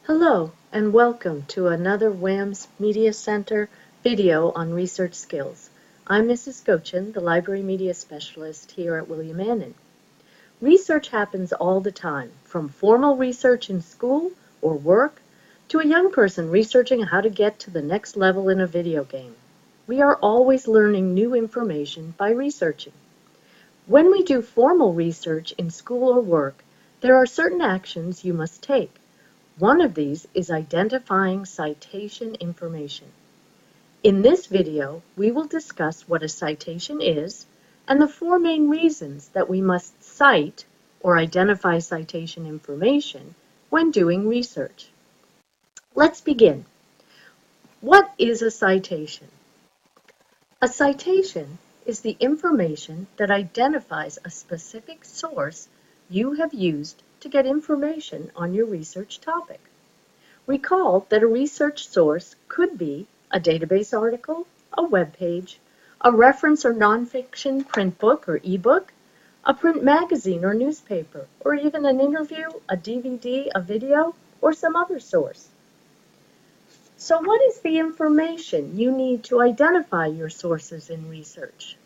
Hello and welcome to another WAMS Media Center video on research skills. I'm Mrs. Gochin, the Library Media Specialist here at William Annan. Research happens all the time, from formal research in school or work to a young person researching how to get to the next level in a video game. We are always learning new information by researching. When we do formal research in school or work, there are certain actions you must take. One of these is identifying citation information. In this video, we will discuss what a citation is and the four main reasons that we must cite or identify citation information when doing research. Let's begin. What is a citation? A citation is the information that identifies a specific source you have used to get information on your research topic. Recall that a research source could be a database article, a web page, a reference or nonfiction print book or ebook, a print magazine or newspaper, or even an interview, a DVD, a video, or some other source. So what is the information you need to identify your sources in research?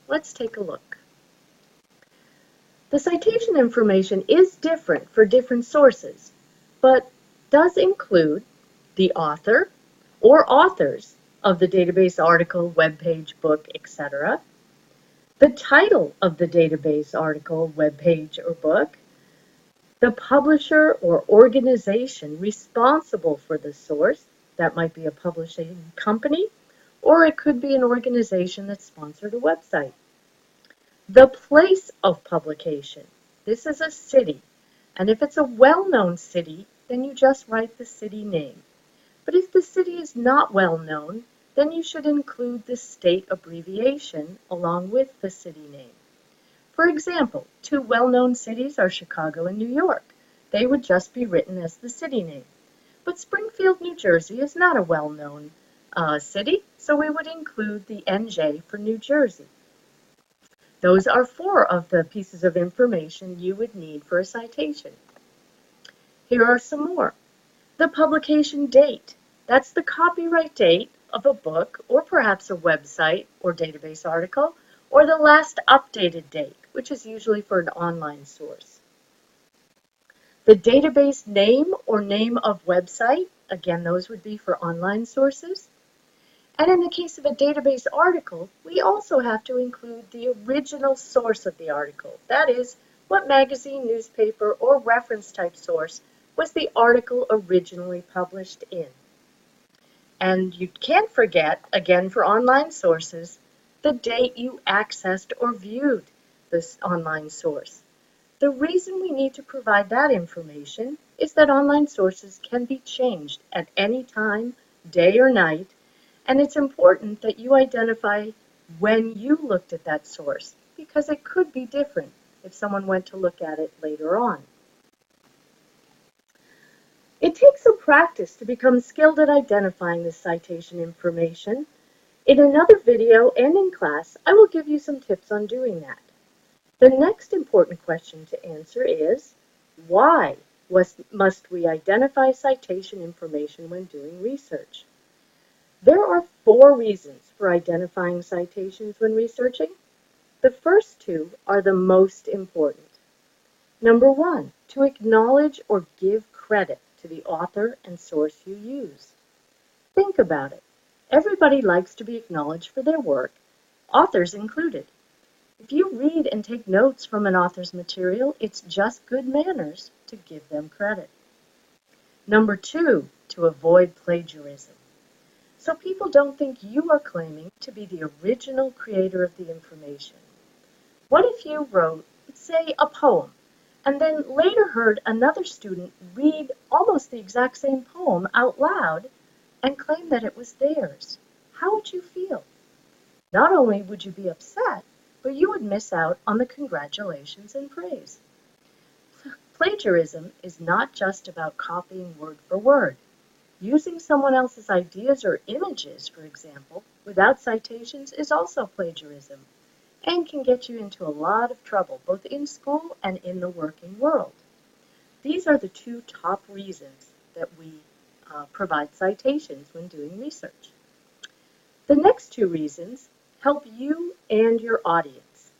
Let's take a look. The citation information is different for different sources, but does include the author or authors of the database article, web page, book, etc., the title of the database article, web page, or book, the publisher or organization responsible for the source. That might be a publishing company, or it could be an organization that sponsored a website. The place of publication. This is a city, and if it's a well-known city, then you just write the city name. But if the city is not well known, then you should include the state abbreviation along with the city name. For example, two well-known cities are Chicago and New York. They would just be written as the city name. But Springfield, New Jersey is not a well-known city, so we would include the NJ for New Jersey. Those are four of the pieces of information you would need for a citation. Here are some more. The publication date. That's the copyright date of a book or perhaps a website or database article, or the last updated date, which is usually for an online source. The database name or name of website, again, those would be for online sources. And in the case of a database article, we also have to include the original source of the article. That is, what magazine, newspaper, or reference type source was the article originally published in. And you can't forget, again for online sources, the date you accessed or viewed this online source. The reason we need to provide that information is that online sources can be changed at any time, day or night, and it's important that you identify when you looked at that source, because it could be different if someone went to look at it later on. It takes some practice to become skilled at identifying this citation information. In another video and in class, I will give you some tips on doing that. The next important question to answer is, why must we identify citation information when doing research? There are four reasons for identifying citations when researching. The first two are the most important. Number one, to acknowledge or give credit to the author and source you use. Think about it. Everybody likes to be acknowledged for their work, authors included. If you read and take notes from an author's material, it's just good manners to give them credit. Number two, to avoid plagiarism. So people don't think you are claiming to be the original creator of the information. What if you wrote, say, a poem, and then later heard another student read almost the exact same poem out loud and claim that it was theirs? How would you feel? Not only would you be upset, but you would miss out on the congratulations and praise. Plagiarism is not just about copying word for word. Using someone else's ideas or images, for example, without citations is also plagiarism and can get you into a lot of trouble, both in school and in the working world. These are the two top reasons that we provide citations when doing research. The next two reasons help you and your audience.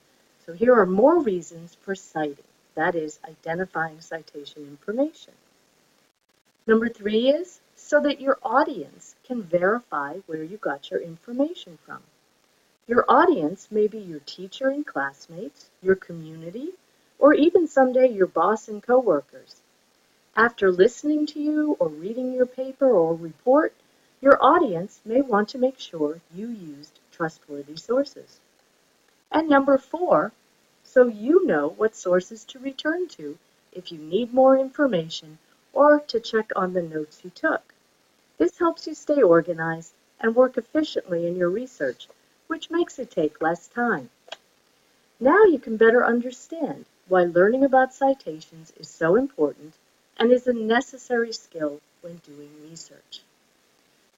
So here are more reasons for citing, that is, identifying citation information. Number 3 is so that your audience can verify where you got your information from. Your audience may be your teacher and classmates, your community, or even someday your boss and coworkers. After listening to you or reading your paper or report, your audience may want to make sure you used trustworthy sources. And number 4, so you know what sources to return to if you need more information or to check on the notes you took. This helps you stay organized and work efficiently in your research, which makes it take less time. Now you can better understand why learning about citations is so important and is a necessary skill when doing research.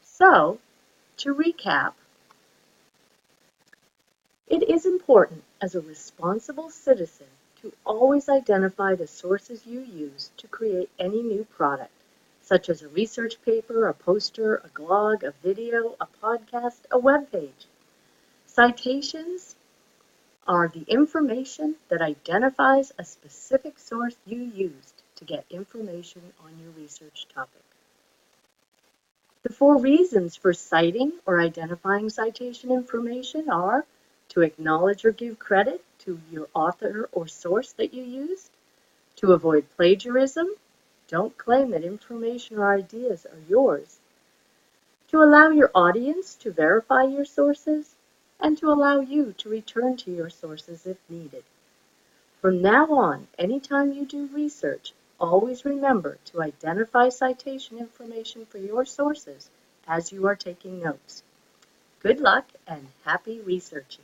So, to recap, it is important as a responsible citizen to always identify the sources you use to create any new product, such as a research paper, a poster, a blog, a video, a podcast, a web page. Citations are the information that identifies a specific source you used to get information on your research topic. The 4 reasons for citing or identifying citation information are to acknowledge or give credit to your author or source that you used, to avoid plagiarism, don't claim that information or ideas are yours, to allow your audience to verify your sources, and to allow you to return to your sources if needed. From now on, anytime you do research, always remember to identify citation information for your sources as you are taking notes. Good luck and happy researching.